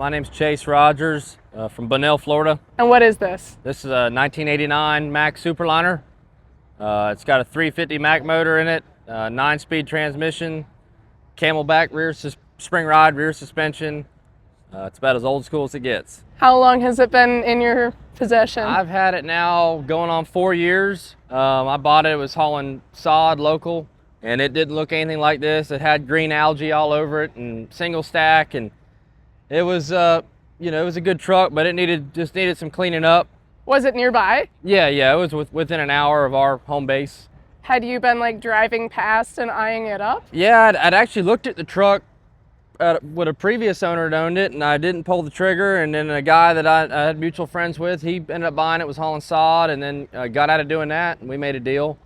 My name's Chase Rogers from Bunnell, Florida. And what is this? This is a 1989 Mack Superliner. It's got a 350 Mack motor in it, 9-speed transmission, camelback rear spring rod, rear suspension. It's about as old school as it gets. How long has it been in your possession? I've had it now going on 4 years. I bought it was hauling sod local, and it didn't look anything like this. It had green algae all over it and single stack, and it was, it was a good truck, but it just needed some cleaning up. Was it nearby? Yeah, it was within an hour of our home base. Had you been like driving past and eyeing it up? Yeah, I'd actually looked at the truck with a previous owner that owned it, and I didn't pull the trigger, and then a guy that I had mutual friends with, he ended up buying it, was hauling sod, and then got out of doing that, and we made a deal.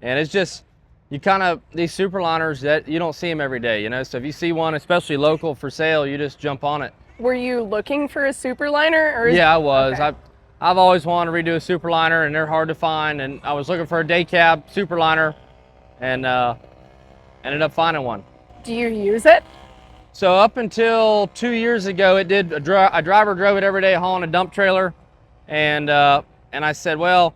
And it's just, these Superliners, that you don't see them every day, so if you see one, especially local for sale, you just jump on it. Were you looking for a Superliner? Yeah, I was. Okay. I've always wanted to redo a Superliner, and they're hard to find, and I was looking for a day cab Superliner, and ended up finding one. Do you use it? So up until 2 years ago, it did. A driver drove it every day hauling a dump trailer, and I said, well,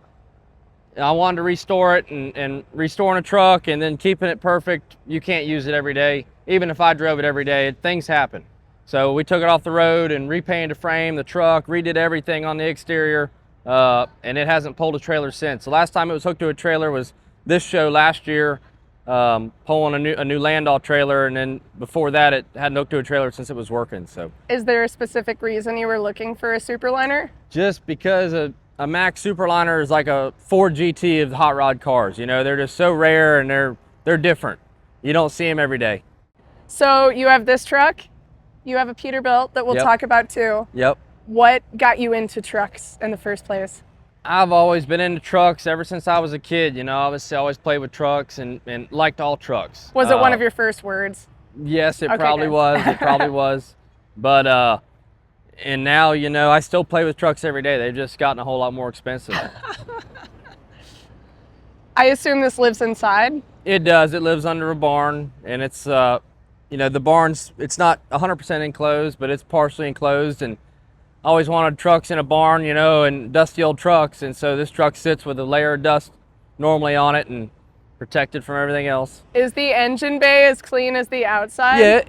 I wanted to restore it, and restoring a truck and then keeping it perfect, you can't use it every day. Even if I drove it every day, things happen. So we took it off the road and repainted the frame, the truck, redid everything on the exterior, and it hasn't pulled a trailer since. The last time it was hooked to a trailer was this show last year, pulling a new Landau trailer, and then before that it hadn't hooked to a trailer since it was working. So, is there a specific reason you were looking for a Superliner? Just because a Mack Superliner is like a Ford GT of the hot rod cars. They're just so rare, and they're different. You don't see them every day. So you have this truck, you have a Peterbilt that we'll talk about too. Yep. What got you into trucks in the first place? I've always been into trucks ever since I was a kid. Obviously I always played with trucks and liked all trucks. Was it one of your first words? Yes, it probably was. It probably was. But and now, I still play with trucks every day. They've just gotten a whole lot more expensive. I assume this lives inside? It does. It lives under a barn, and it's the barn's, it's not 100% enclosed, but it's partially enclosed, and I always wanted trucks in a barn, and dusty old trucks, and so this truck sits with a layer of dust normally on it and protected from everything else. Is the engine bay as clean as the outside? Yeah,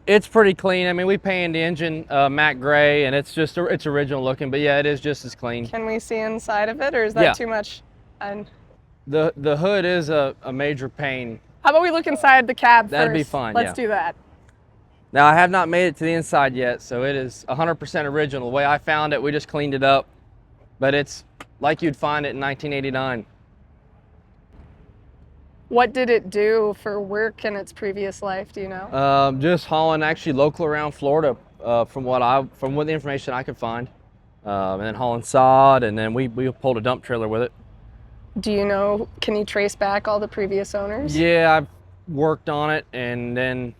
it's pretty clean. I mean, we painted the engine matte gray, and it's original looking, but yeah, it is just as clean. Can we see inside of it, or is that too much? The hood is a major pain. How about we look inside the cab first? That'd be fine. Let's do that. Now, I have not made it to the inside yet, so it is 100% original. The way I found it, we just cleaned it up, but it's like you'd find it in 1989. What did it do for work in its previous life, do you know? Just hauling actually local around Florida, from what the information I could find, and then hauling sod, and then we pulled a dump trailer with it. Do you know, can you trace back all the previous owners? Yeah, I've worked on it, and then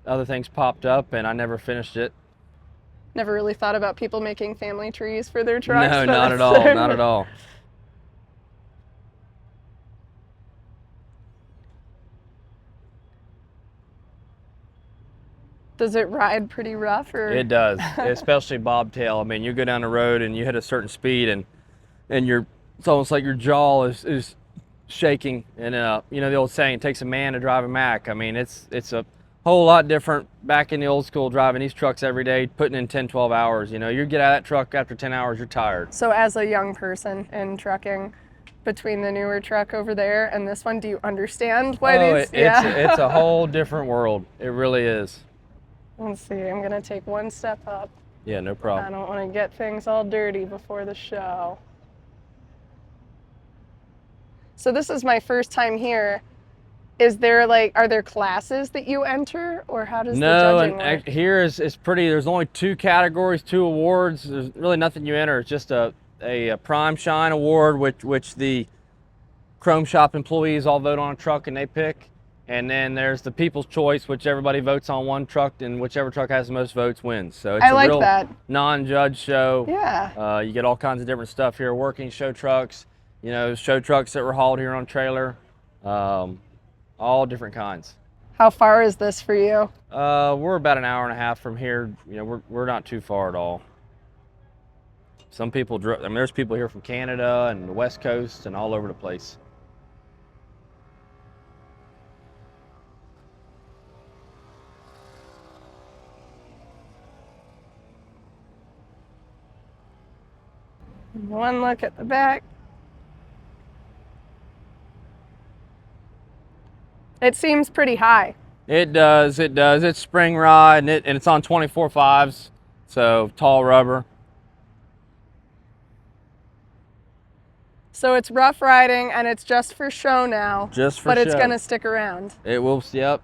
other things popped up, and I never finished it. Never really thought about people making family trees for their trucks? No, not at all, not at all. Does it ride pretty rough? Or? It does, especially bobtail. I mean, you go down the road and you hit a certain speed, and it's almost like your jaw is shaking. And the old saying, it takes a man to drive a Mack. I mean, it's a whole lot different back in the old school, driving these trucks every day, putting in 10, 12 hours. You get out of that truck after 10 hours, you're tired. So as a young person in trucking, between the newer truck over there and this one, do you understand why these? It's a whole different world. It really is. Let's see, I'm gonna take one step up. Yeah, no problem. I don't want to get things all dirty before the show. So this is my first time here. Are there classes that you enter, or how does the judging work? No, here is pretty, there's only 2 categories, 2 awards. There's really nothing you enter. It's just a Prime Shine Award, which the Chrome Shop employees all vote on a truck and they pick. And then there's the People's Choice, which everybody votes on one truck, and whichever truck has the most votes wins. So it's a real non-judge show. Yeah. You get all kinds of different stuff here, working show trucks, show trucks that were hauled here on trailer, all different kinds. How far is this for you? We're about an hour and a half from here. You know, we're not too far at all. Some people, I mean, there's people here from Canada and the West Coast and all over the place. One look at the back. It seems pretty high. It does, it does. It's spring ride and it's on 24.5s, so tall rubber. So it's rough riding and it's just for show now. Just for but show. It's gonna stick around. It will, yep.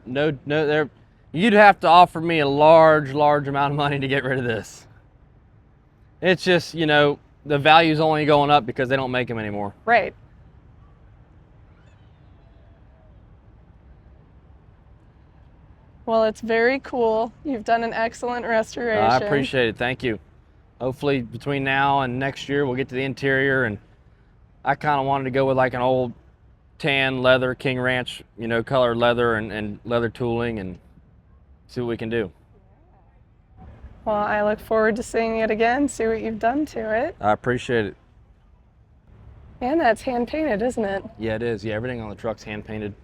No, there. You'd have to offer me a large amount of money to get rid of this. It's just, you know, the value's only going up because they don't make them anymore. Right. Well, it's very cool. You've done an excellent restoration. I appreciate it. Thank you. Hopefully between now and next year we'll get to the interior, and I kind of wanted to go with like an old tan leather King Ranch, you know, colored leather and leather tooling, and see what we can do. Well, I look forward to seeing it again, see what you've done to it. I appreciate it. And that's hand painted, isn't it? Yeah, it is. Yeah, everything on the truck's hand painted.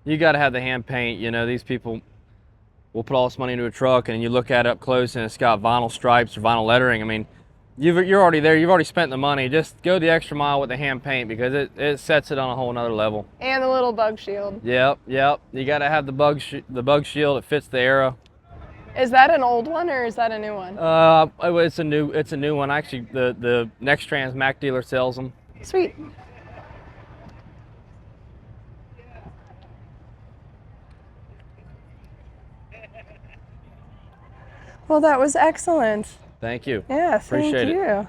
You got to have the hand paint. You know, these people will put all this money into a truck, and you look at it up close, and it's got vinyl stripes or vinyl lettering. I mean, you're already there. You've already spent the money. Just go the extra mile with the hand paint because it sets it on a whole nother level. And the little bug shield. Yep. You got to have the bug shield. It fits the era. Is that an old one or is that a new one? It's a new one. Actually, the Next Trans Mack dealer sells them. Sweet. Well, that was excellent. Thank you. Yeah, Appreciate thank it. you.